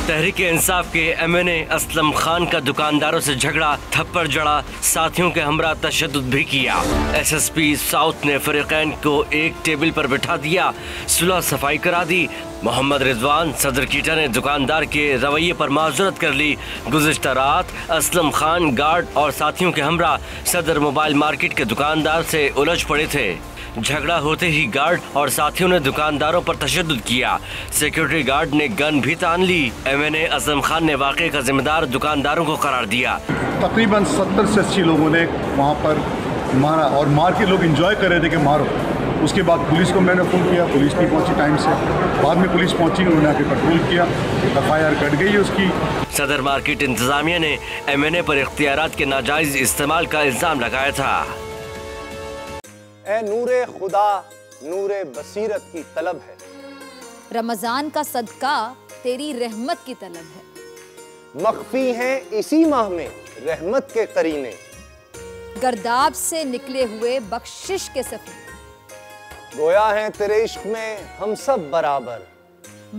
تحریک انصاف کے MNA اسلم خان کا دکانداروں سے جھگڑا، تھپڑ جڑا، ساتھیوں کے ہمراہ تشدد بھی کیا۔ SSP ساؤتھ نے فریقین کو ایک ٹیبل پر بٹھا دیا، صلح صفائی کرا دی۔ محمد رضوان صدر کیٹا نے دکاندار کے رویے پر معذرت کر لی۔ گزشتہ رات اسلم خان گارڈ اور ساتھیوں کے ہمراہ صدر موبائل مارکیٹ کے دکاندار سے الجھ پڑے تھے۔ جھگڑا ہوتے ہی گارڈ اور ساتھیوں نے دکانداروں پر تشدد کیا۔ سیکیورٹی گارڈ نے گن بھی تان لی۔ MNA اسلم خان نے واقعے کا ذمہ دار دکانداروں کو قرار دیا۔ تقریباً 70 سے 80 لوگوں نے وہاں پر مارا اور مار کے لوگ انجوائے کر رہے تھے کہ مارو۔ اس کے بعد پولیس کو میں نے فون کیا، پولیس نہیں پہنچی ٹائم سے۔ بعد میں پولیس پہنچی، انہوں نے آ کے کنٹرول کیا، FIR کٹ گئی اس کی۔ صدر مارکیٹ انتظامیہ نے MNA پر اختیارات کے ناجائز استعمال کا الزام لگایا تھا۔ اے نور خدا، نور بصیرت کی طلب ہے، رمضان کا صدقہ تیری رحمت کی طلب ہے، مخفی ہیں اسی ماہ میں رحمت کے قرینے، گرداب سے نکلے ہوئے بخشش کے سفیر، گویا ہیں تیرے عشق میں ہم سب برابر،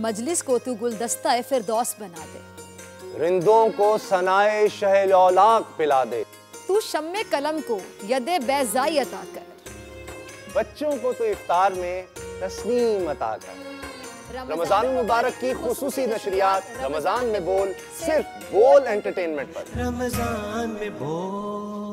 مجلس کو تو گلدستہ فردوس بنا دے، رندوں کو ثنائے شہ لولاک پلا دے، تو شم قلم کو ید بیضائی عطا کر، بچوں کو تو افطار میں تسنیم عطا کر۔ رمضان مبارک کی خصوصی نشریات رمضان میں بول، صرف بول انٹرٹینمنٹ پر۔ رمضان میں بول